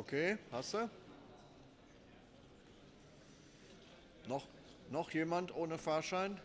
Okay, hast du? Noch, noch jemand ohne Fahrschein?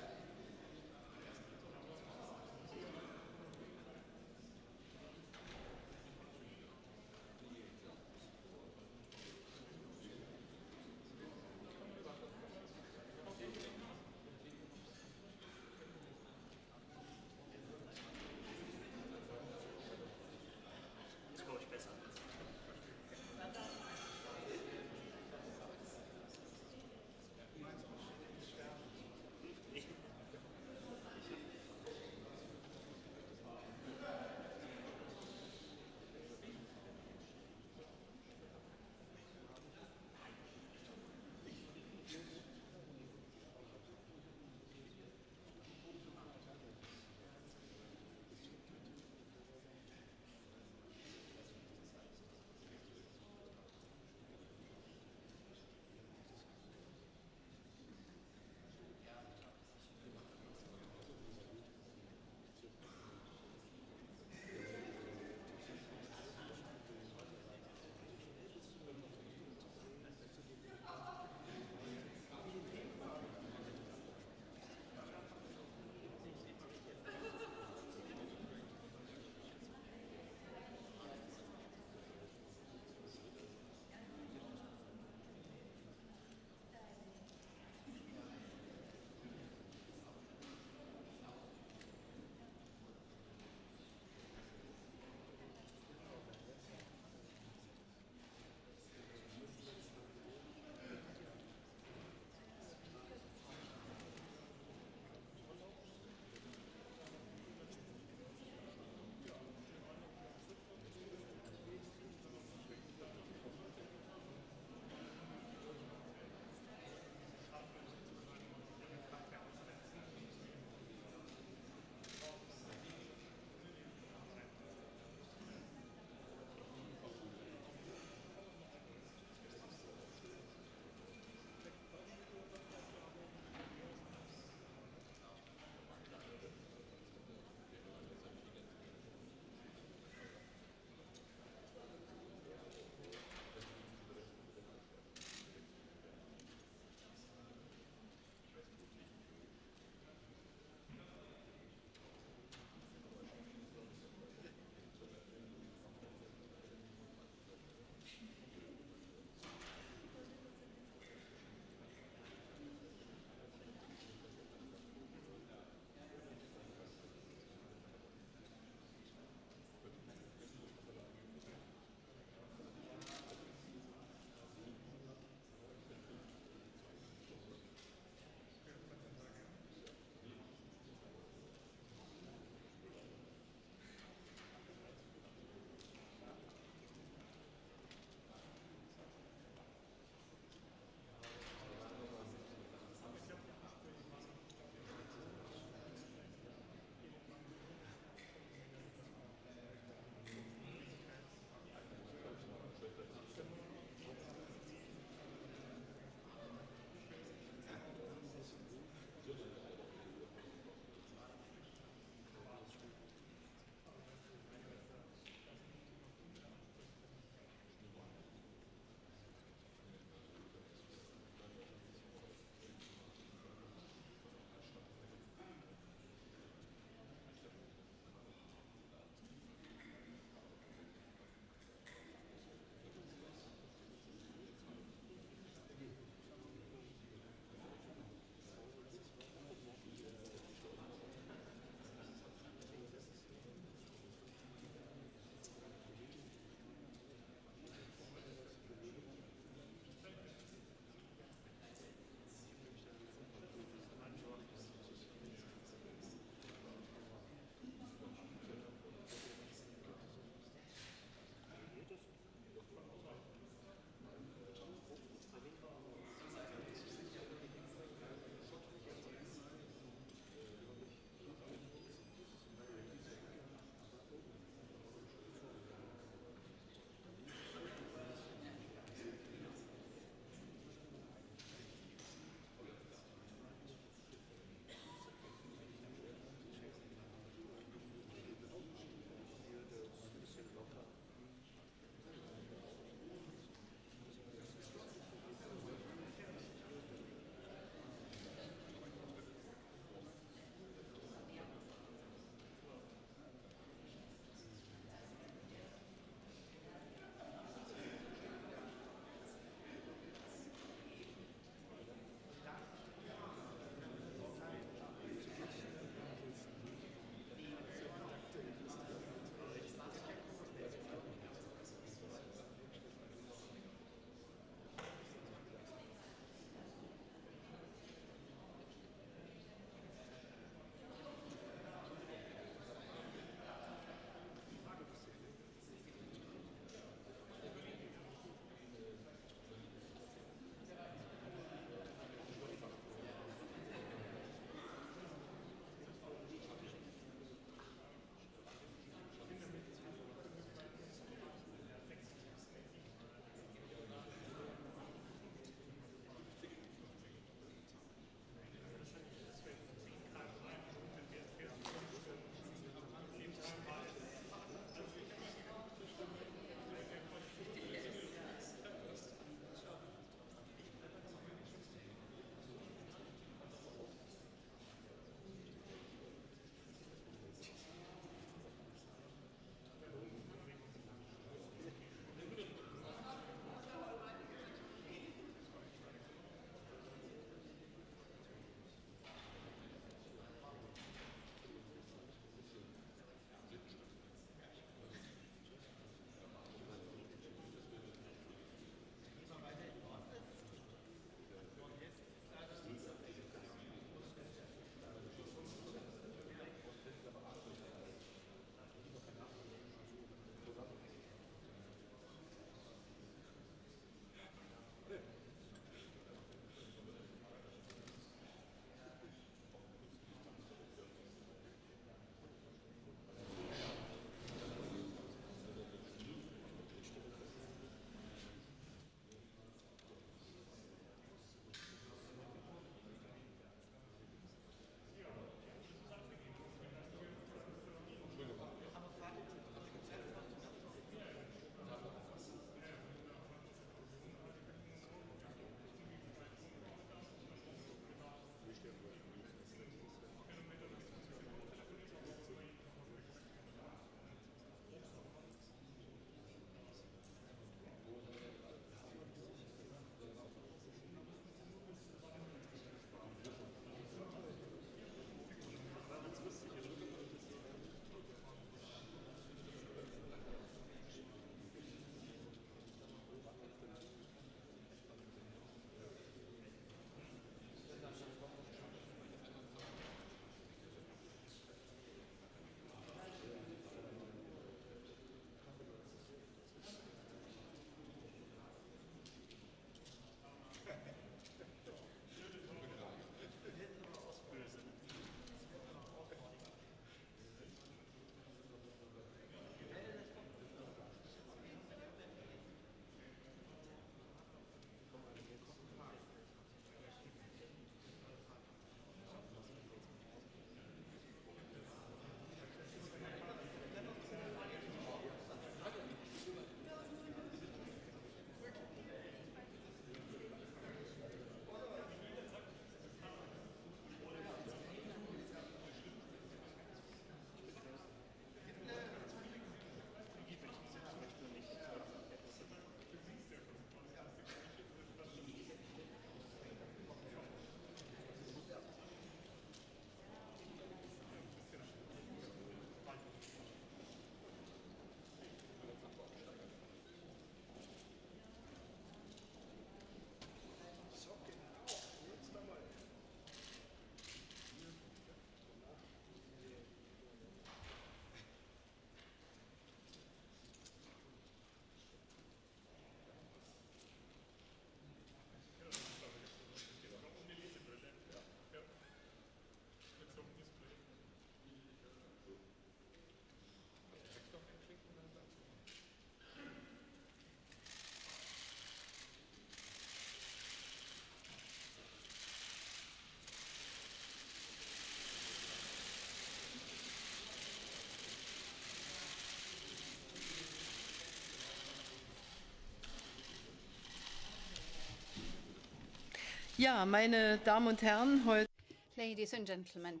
Ja, meine Damen und Herren, heute. Ladies and gentlemen,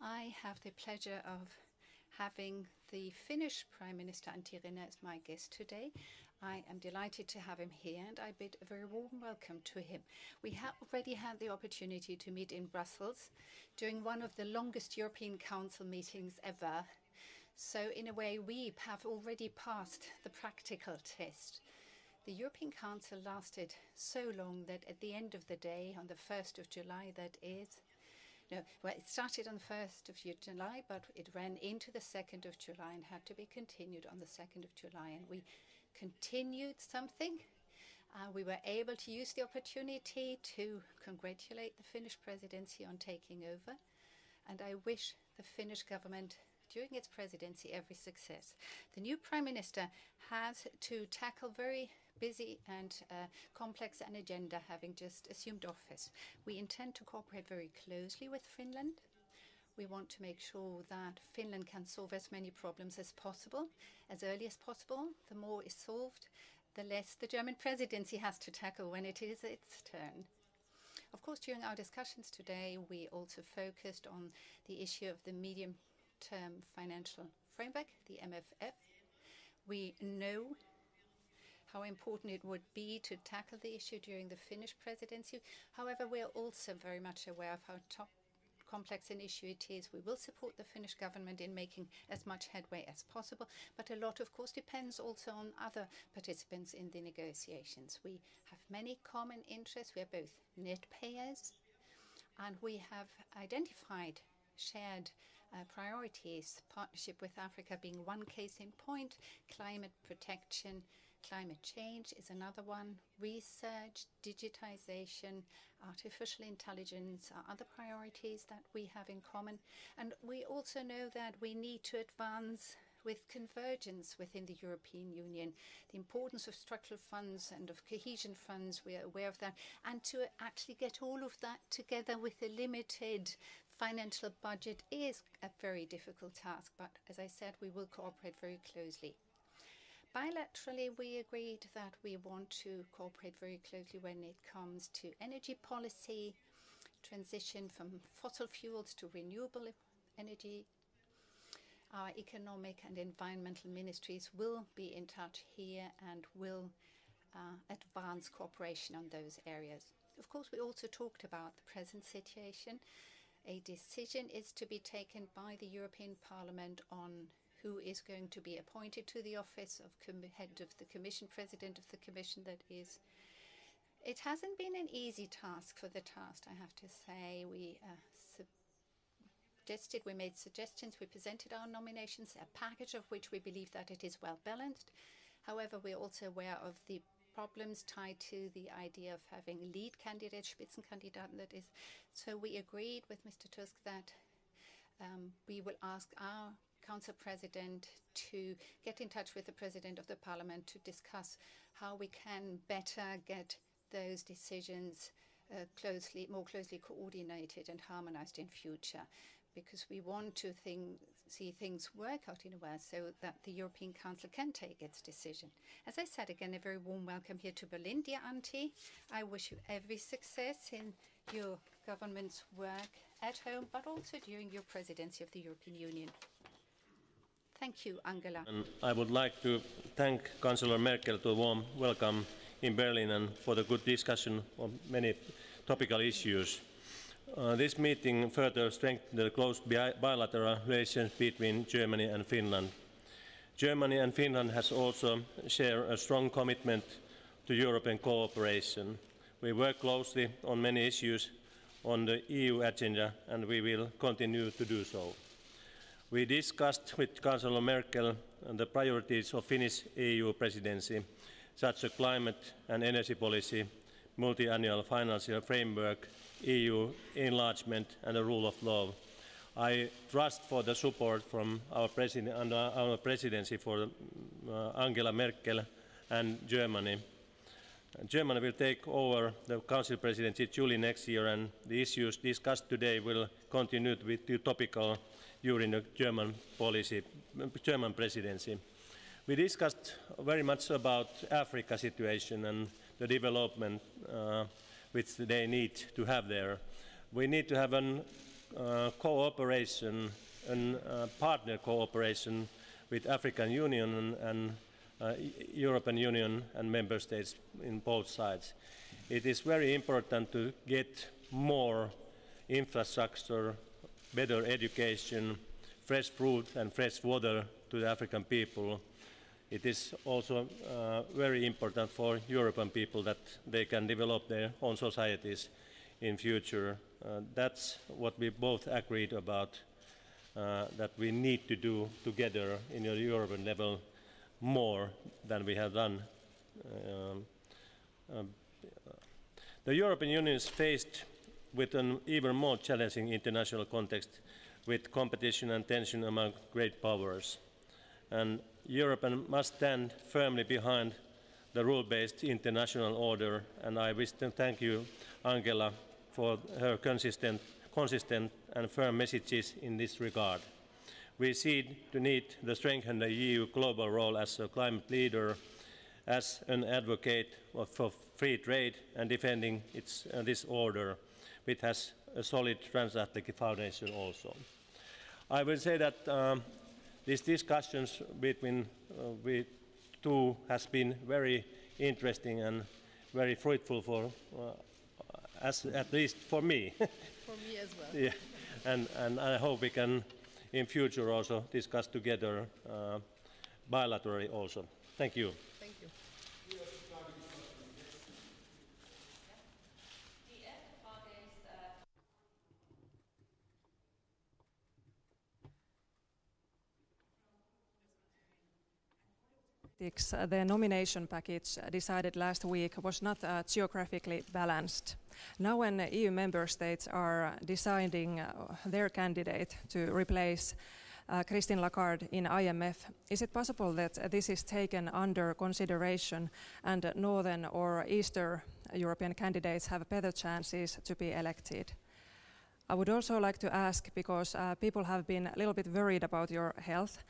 I have the pleasure of having the Finnish Prime Minister Antti Rinne as my guest today. I am delighted to have him here, and I bid a very warm welcome to him. We have already had the opportunity to meet in Brussels during one of the longest European Council meetings ever. So in a way, we have already passed the practical test. The European Council lasted so long that at the end of the day, on the 1st of July, it started on the 1st of July, but it ran into the 2nd of July and had to be continued on the 2nd of July. And we continued something. We were able to use the opportunity to congratulate the Finnish presidency on taking over. And I wish the Finnish government during its presidency every success. The new Prime Minister has to tackle very busy and complex an agenda, having just assumed office. We intend to cooperate very closely with Finland. We want to make sure that Finland can solve as many problems as possible, as early as possible. The more is solved, the less the German presidency has to tackle when it is its turn. Of course, during our discussions today, we also focused on the issue of the medium-term financial framework, the MFF. We know how important it would be to tackle the issue during the Finnish presidency. However, we are also very much aware of how complex an issue it is. We will support the Finnish government in making as much headway as possible, but a lot, of course, depends also on other participants in the negotiations. We have many common interests. We are both net payers, and we have identified shared priorities, partnership with Africa being one case in point, climate protection, climate change is another one, research, digitization, artificial intelligence are other priorities that we have in common. And we also know that we need to advance with convergence within the European Union. The importance of structural funds and of cohesion funds, we are aware of that. And to actually get all of that together with a limited financial budget is a very difficult task. But as I said, we will cooperate very closely. Bilaterally, we agreed that we want to cooperate very closely when it comes to energy policy, transition from fossil fuels to renewable energy. Our economic and environmental ministries will be in touch here and will advance cooperation on those areas. Of course, we also talked about the present situation. A decision is to be taken by the European Parliament on who is going to be appointed to the office of head of the Commission, President of the Commission, that is. It hasn't been an easy task for the task, I have to say. We made suggestions, we presented our nominations, a package of which we believe that it is well balanced. However, we're also aware of the problems tied to the idea of having lead candidate, Spitzenkandidaten, that is. So we agreed with Mr. Tusk that we will ask our Council President to get in touch with the President of the Parliament to discuss how we can better get those decisions more closely coordinated and harmonized in future, because we want to see things work out in a way so that the European Council can take its decision. As I said, again, a very warm welcome here to Berlin, dear Antti. I wish you every success in your government's work at home, but also during your presidency of the European Union. Thank you, Angela. And I would like to thank Chancellor Merkel for a warm welcome in Berlin and for the good discussion on many topical issues. This meeting further strengthened the close bilateral relations between Germany and Finland. Germany and Finland has also shared a strong commitment to European cooperation. We work closely on many issues on the EU agenda, and we will continue to do so. We discussed with Chancellor Merkel the priorities of Finnish EU presidency, such as climate and energy policy, multi-annual financial framework, EU enlargement and the rule of law. I trust for the support from our president and our presidency for Angela Merkel and Germany. Germany will take over the Council presidency July next year, and the issues discussed today will continue to be topical during the German presidency. We discussed very much about Africa situation and the development which they need to have there. We need to have a cooperation, a partner cooperation with African Union and European Union and member states in both sides. It is very important to get more infrastructure, better education, fresh fruit and fresh water to the African people. It is also very important for European people that they can develop their own societies in future. That's what we both agreed about, that we need to do together in a European level more than we have done. The European Union is faced with an even more challenging international context with competition and tension among great powers. And Europe must stand firmly behind the rule-based international order, and I wish to thank you, Angela, for her consistent and firm messages in this regard. We see the need to strengthen the EU global role as a climate leader, as an advocate for free trade and defending this order, which has a solid transatlantic foundation also. I will say that these discussions between we two has been very interesting and very fruitful for, at least for me. For me as well. Yeah. And I hope we can in future also discuss together bilaterally also. Thank you. Thank you. The nomination package decided last week was not geographically balanced. Now when EU member states are deciding their candidate to replace Christine Lagarde in IMF, is it possible that this is taken under consideration and Northern or Eastern European candidates have better chances to be elected? I would also like to ask, because people have been a little bit worried about your health.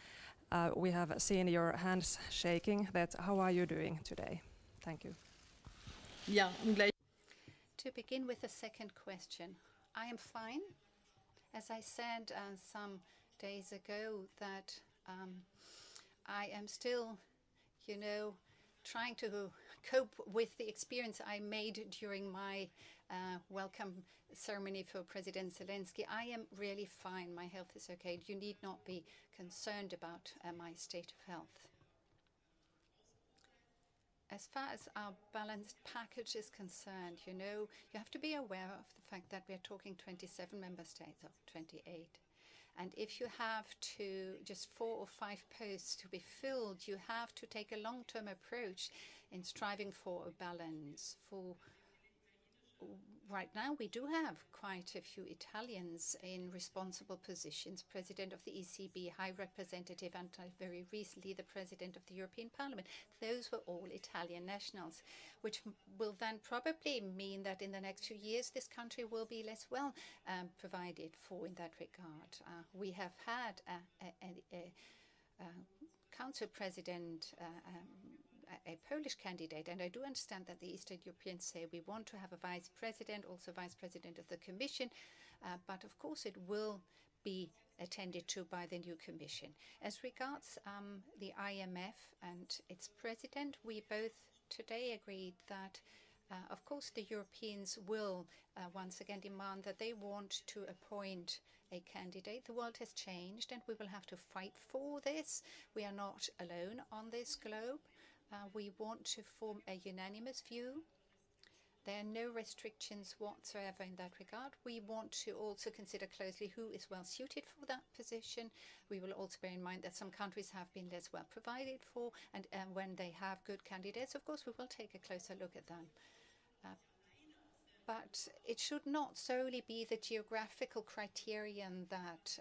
We have seen your hands shaking. How are you doing today? Thank you. Ja, To begin with the second question, I am fine. As I said some days ago, that I am still, trying to cope with the experience I made during my welcome ceremony for President Zelensky. I am really fine. My health is okay. You need not be concerned about my state of health. As far as our balanced package is concerned, you have to be aware of the fact that we're talking 27 member states of 28. And if you have to just 4 or 5 posts to be filled, you have to take a long-term approach in striving for a balance. Right now, we do have quite a few Italians in responsible positions, President of the ECB, High Representative, and very recently the President of the European Parliament. Those were all Italian nationals, which will then probably mean that in the next few years, this country will be less well provided for in that regard. We have had a Council President, a Polish candidate, and I do understand that the Eastern Europeans say we want to have a vice president, also vice president of the Commission, but of course it will be attended to by the new Commission. As regards the IMF and its president, we both today agreed that of course the Europeans will once again demand that they want to appoint a candidate. The world has changed and we will have to fight for this. We are not alone on this globe. We want to form a unanimous view. There are no restrictions whatsoever in that regard. We want to also consider closely who is well suited for that position. We will also bear in mind that some countries have been less well provided for, and when they have good candidates, of course, we will take a closer look at them. But it should not solely be the geographical criterion that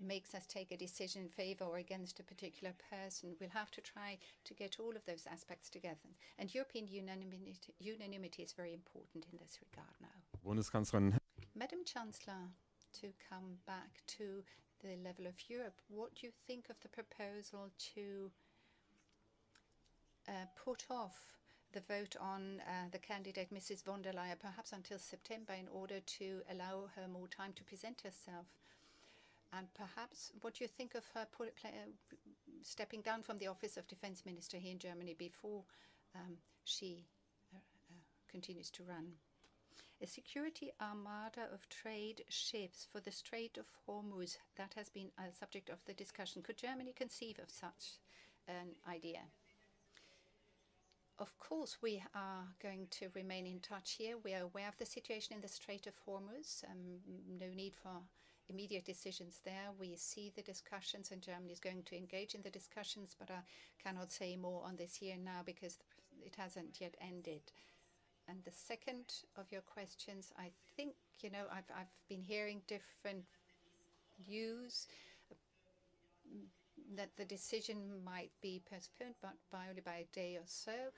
makes us take a decision in favor or against a particular person. We'll have to try to get all of those aspects together. And European unanimity is very important in this regard now. Bundeskanzlerin. Madam Chancellor, to come back to the level of Europe, what do you think of the proposal to put off the vote on the candidate Mrs. von der Leyen, perhaps until September, in order to allow her more time to present herself. And perhaps what do you think of her stepping down from the office of Defense Minister here in Germany before she continues to run? A security armada of trade ships for the Strait of Hormuz, that has been a subject of the discussion. Could Germany conceive of such an idea? Of course, we are going to remain in touch here. We are aware of the situation in the Strait of Hormuz. No need for immediate decisions there. We see the discussions, and Germany is going to engage in the discussions, but I cannot say more on this here now because it hasn't yet ended. And the second of your questions, I think, I've been hearing different views that the decision might be postponed, but only by a day or so.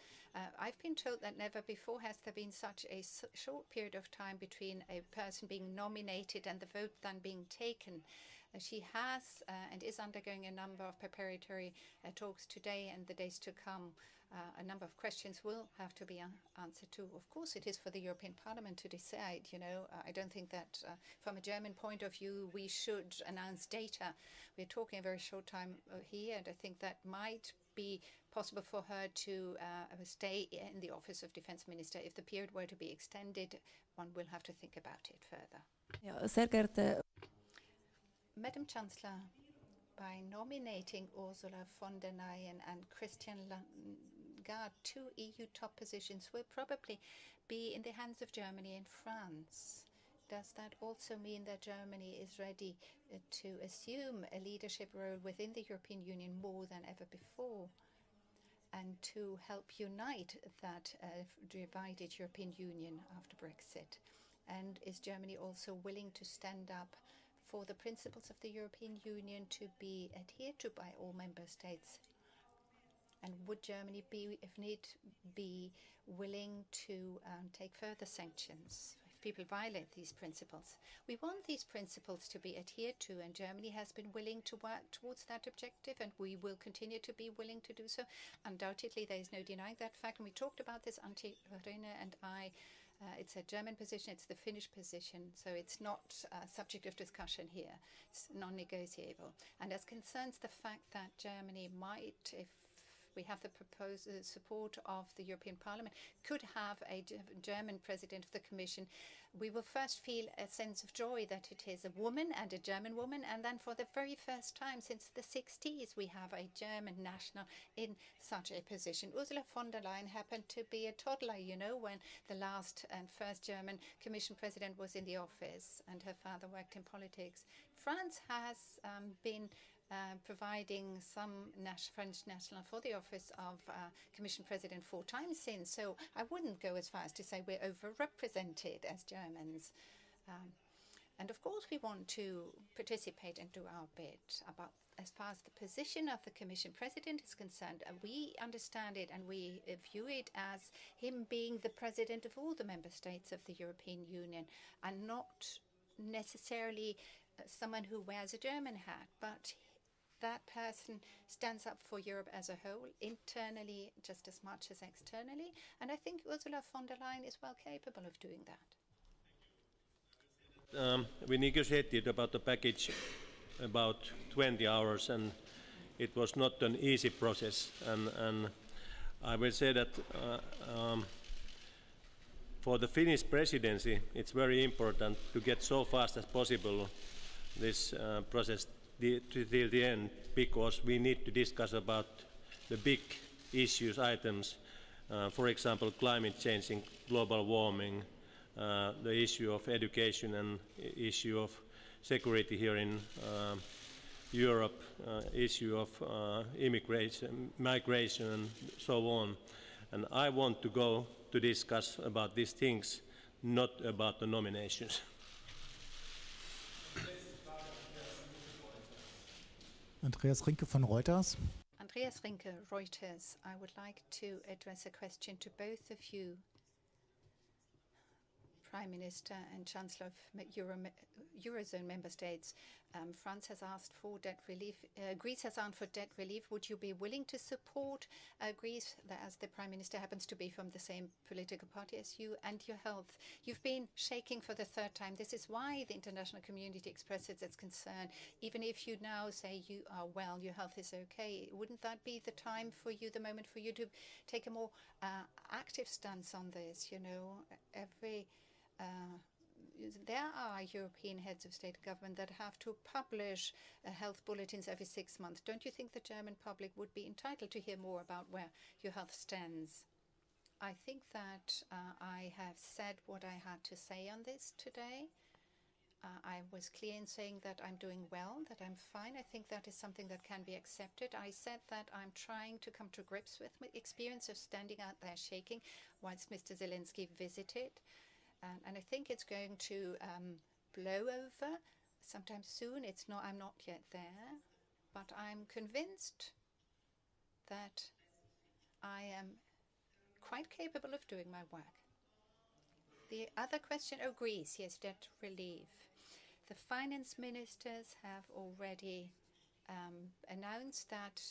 I've been told that never before has there been such a short period of time between a person being nominated and the vote then being taken. She has and is undergoing a number of preparatory talks today and the days to come. A number of questions will have to be answered too. Of course, it is for the European Parliament to decide. I don't think that from a German point of view, we should announce data. We're talking a very short time here, and I think that might be possible for her to stay in the office of Defense Minister. If the period were to be extended, one will have to think about it further. Ja, sehr geehrte Madam Chancellor, by nominating Ursula von der Leyen and Christian Lagarde, two EU top positions will probably be in the hands of Germany and France. Does that also mean that Germany is ready to assume a leadership role within the European Union more than ever before, and to help unite that divided European Union after Brexit? And is Germany also willing to stand up for the principles of the European Union to be adhered to by all member states? And would Germany be, if need be, willing to take further sanctions if people violate these principles? We want these principles to be adhered to, and Germany has been willing to work towards that objective, and we will continue to be willing to do so. Undoubtedly, there is no denying that fact, and we talked about this, Antje Rinne and I. It's a German position, it's the Finnish position, so it's not subject of discussion here. It's non-negotiable. And as concerns the fact that Germany might, if we have the support of the European Parliament, could have a German president of the Commission, we will first feel a sense of joy that it is a woman and a German woman, and then for the very first time since the 60s we have a German national in such a position. Ursula von der Leyen happened to be a toddler, when the last and first German Commission president was in the office, and her father worked in politics. France has been providing some French national for the office of Commission President 4 times since, so I wouldn't go as far as to say we're overrepresented as Germans. And of course we want to participate and do our bit. But as far as the position of the Commission President is concerned, we understand it and we view it as him being the president of all the member states of the European Union, and not necessarily someone who wears a German hat, but that person stands up for Europe as a whole, internally just as much as externally, and I think Ursula von der Leyen is well capable of doing that. We negotiated about the package about 20 hours, and it was not an easy process, and I will say that for the Finnish presidency it's very important to get so fast as possible this process till the end, because we need to discuss about the big issues, items, for example, climate change and global warming, the issue of education and issue of security here in Europe, issue of immigration, migration, and so on. And I want to go to discuss about these things, not about the nominations. Andreas Rinke von Reuters. Andreas Rinke, Reuters. I would like to address a question to both of you. Prime Minister and Chancellor of Eurozone member states. France has asked for debt relief. Greece has asked for debt relief. Would you be willing to support Greece, as the Prime Minister happens to be from the same political party as you, and your health? You've been shaking for the third time. This is why the international community expresses its concern. Even if you now say you are well, your health is okay, wouldn't that be the time for you, the moment for you to take a more active stance on this? You know, there are European heads of state and government that have to publish health bulletins every 6 months. Don't you think the German public would be entitled to hear more about where your health stands? I think that I have said what I had to say on this today. I was clear in saying that I'm doing well, that I'm fine. I think that is something that can be accepted. I said that I'm trying to come to grips with my experience of standing out there shaking whilst Mr. Zelensky visited. And I think it's going to blow over sometime soon. I'm not yet there, but I'm convinced that I am quite capable of doing my work. The other question, Greece, yes, debt relief. The finance ministers have already announced that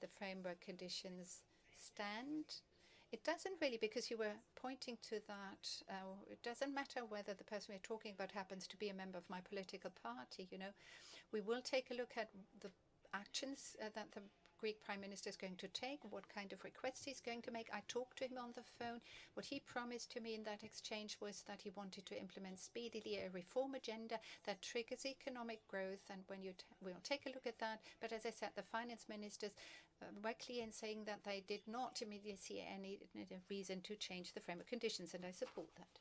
the framework conditions stand. It doesn't really, because you were pointing to that, it doesn't matter whether the person we're talking about happens to be a member of my political party, you know. We will take a look at the actions that the Greek Prime Minister is going to take, what kind of requests he's going to make. I talked to him on the phone. What he promised to me in that exchange was that he wanted to implement speedily a reform agenda that triggers economic growth, and we'll take a look at that. But as I said, the finance ministers were clear in saying that they did not immediately see any reason to change the framework conditions, and I support that.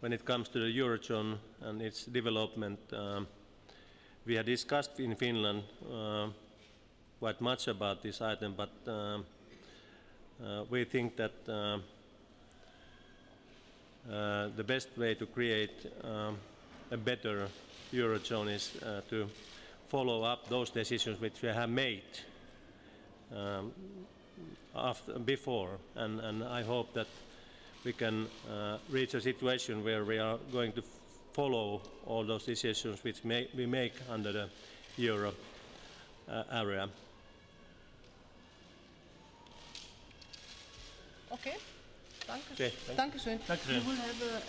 When it comes to the Eurozone and its development, we have discussed in Finland quite much about this item, but we think that the best way to create a better Eurozone is to follow up those decisions which we have made before, and I hope that we can reach a situation where we are going to follow all those decisions which we make under the Euro area. Okay. Danke. Okay. Dankeschön. Dankeschön. You will have a